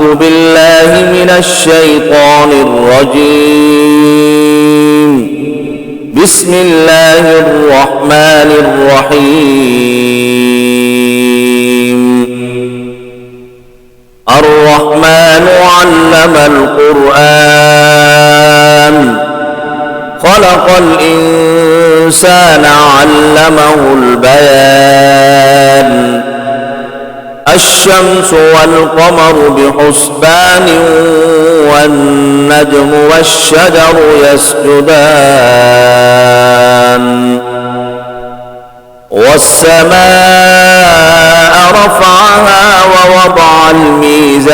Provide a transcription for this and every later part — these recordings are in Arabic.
أعوذ بالله من الشيطان الرجيم. بسم الله الرحمن الرحيم. الرحمن علم القرآن خلق الإنسان علمه البيان. الشمس والقمر بحسبان والنجم والشجر يسجدان. والسماء رفعها ووضع الميزان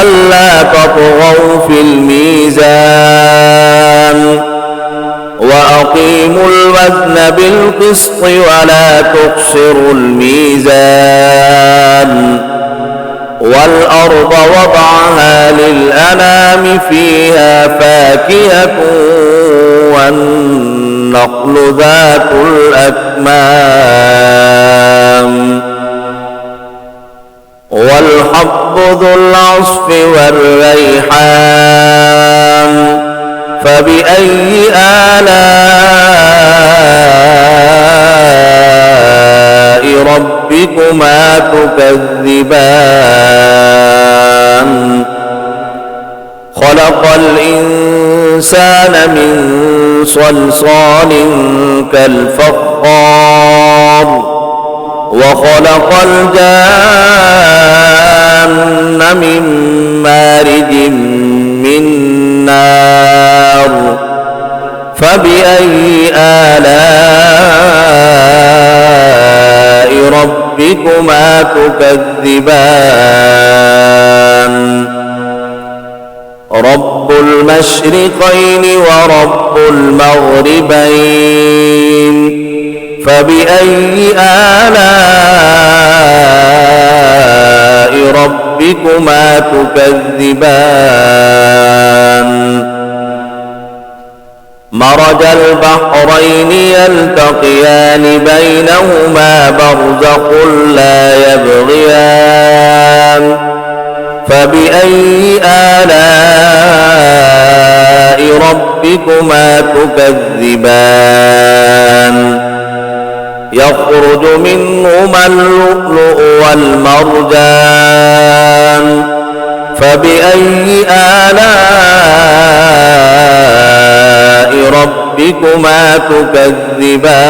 ألا تطغوا في الميزان وأقيموا الوزن بالقسط ولا تخسروا الميزان. والأرض وضعها للأنام فيها فاكهة والنخل ذات الأكمام والحب ذو العصف والريحان. فبأي آلاء ربكما تكذبان. خلق الإنسان من صلصال كالفخار وخلق الجان من مارج من نار. فبأي آلاء ربكما تكذبان. رب المشرقين ورب المغربين. فبأي آلاء ربكما تكذبان. مرج البحرين يلتقيان بينهما برزخ لا يبغيان. فبأي آلاء ربكما تكذبان. يخرج منهما اللؤلؤ والمرجان. فبأي آلاء ربكما تكذبان.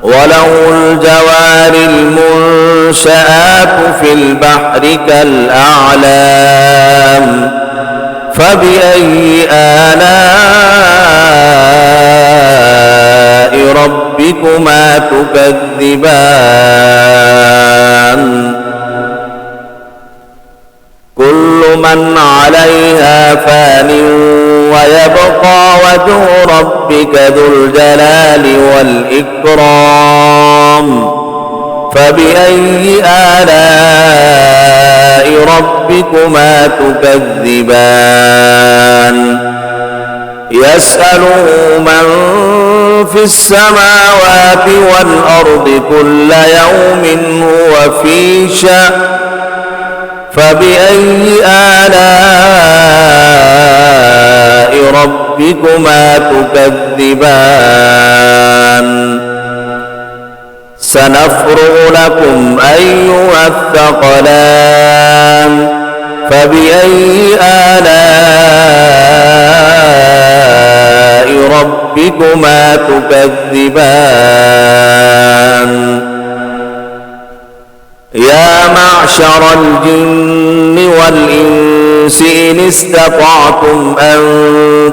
وله الجوار المنشآت في البحر كالأعلام. فبأي آلاء ربكما تكذبان. كل من عليها فان ويبقى وجه ربك ذو الجلال والإكرام. فبأي آلاء ربكما تكذبان. يسأله من في السماوات والأرض كل يوم هو في شأن. فبأي آلاء ربكما تكذبان. سنفرغ لكم أيها الثقلان. فبأي آلاء ربكما تكذبان. يا معشر الجن والإنس إن استطعتم أن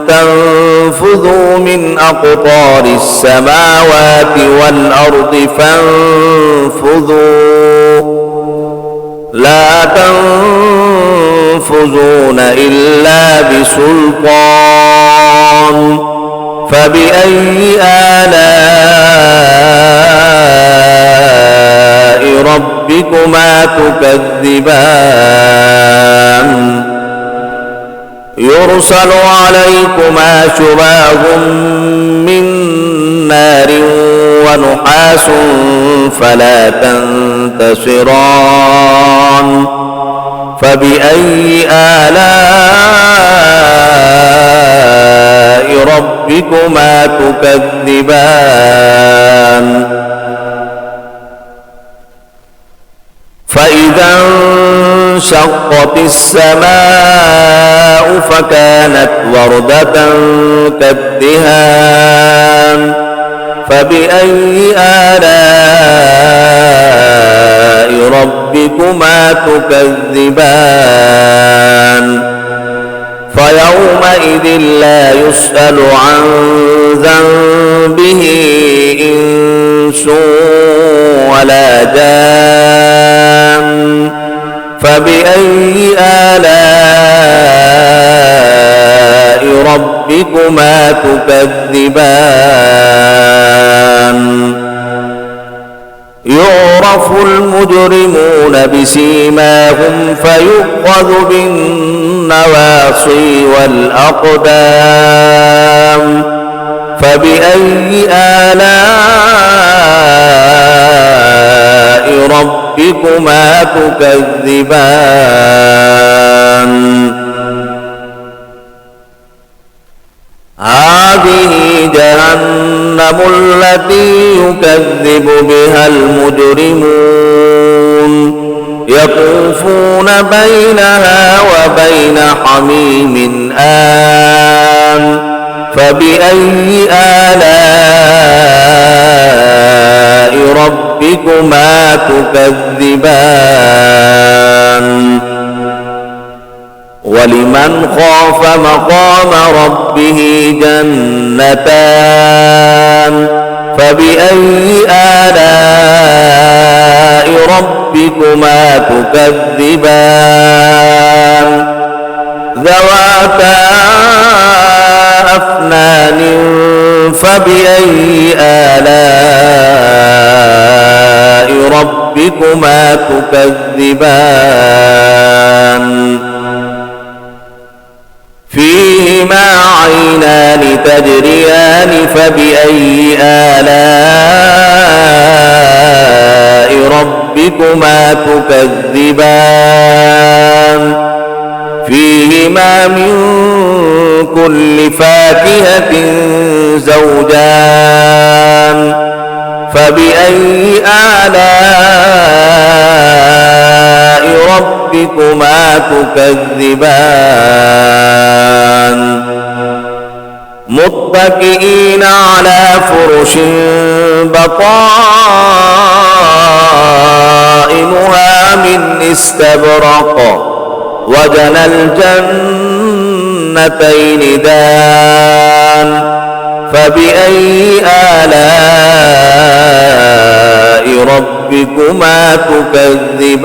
تنفذوا من أقطار السماوات والأرض فانفذوا لا تنفذون إلا بسلطان. فبأي آلاء ربكما تكذبان. يرسل عليكما شواظ من نار ونحاس فلا تنتصران فبأي آلاء ربكما تكذبان فإذا انشقت السماء فكانت وردة كالدهان فبأي آلاء ربكما تكذبان فيومئذ لا يسأل عن ذنبه إنس ولا جان فبأي آلاء ربكما تكذبان يعرف المجرمون بسيماهم فيؤخذ بالنواصي والأقدام فبأي آلاء ربكما تكذبان هذه جهنم التي يكذب بها المجرمون يطوفون بينها وبين حميم آن فبأي آلاء ربكما تكذبان ولمن خاف مقام ربه جنتان فبأي آلاء ربكما تكذبان ذواتا أفنان فبأي آلاء ربكما تكذبان فيهما عينان تجريان فبأي آلاء ربكما تكذبان فيهما من كل فاكهة زوجان فبأي آلاء ربكما تكذبان متكئين على فرش بطائنها من استبرق وجنى الجنتين دان فبأي آلاء ربكما تكذبان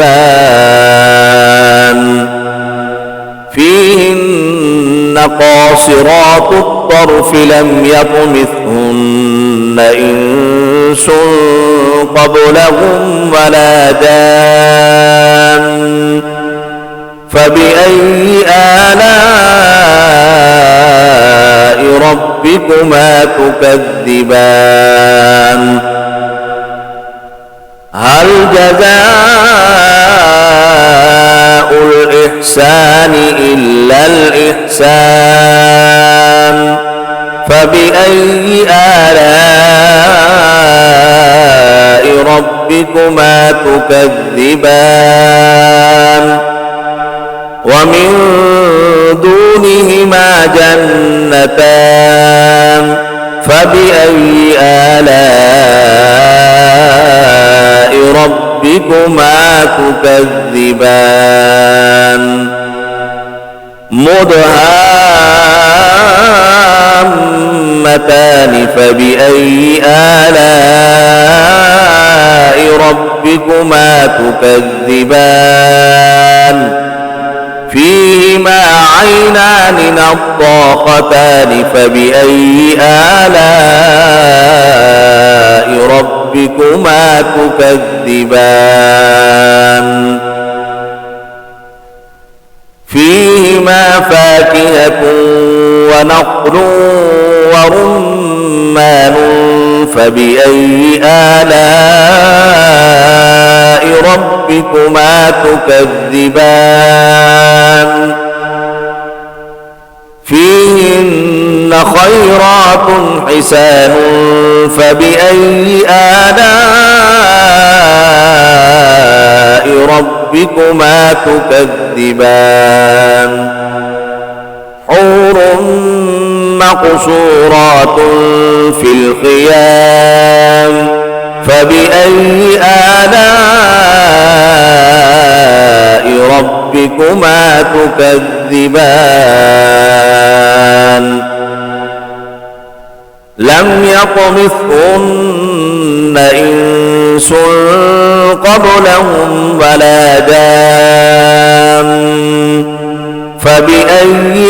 فيهن قاصرات الطرف لم يطمثهن إنس قبلهم ولا جان فبأي آلاء ربكما تكذبان هل جزاء الإحسان إلا الإحسان فبأي آلاء ربكما تكذبان ومن دونهما جنتان فبأي آلاء ربكما تكذبان مدهامتان فبأي آلاء ربكما تكذبان فيهما عينان نضاختان فبأي آلاء ربكما تكذبان فيهما فاكهة ونخل ورمان فبأي آلاء ربكما تكذبان فيهن خيرات حسان فبأي آلاء ربكما تكذبان حور مقصورات في الخيام فبأي آلاء ربكما تكذبان لم يطمثهن إنس قبلهم ولا جان فبأي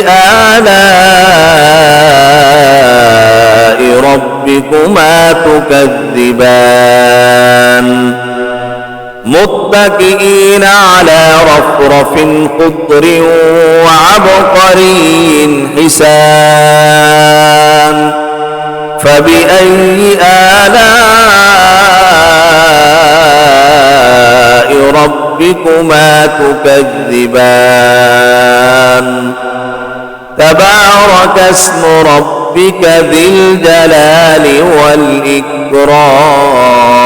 آلاء ربكما تكذبان متكئين على رفرف خضر وعبقري حسان فبأي آلاء ربكما تكذبان تبارك اسم ربك ذي الجلال والإكرام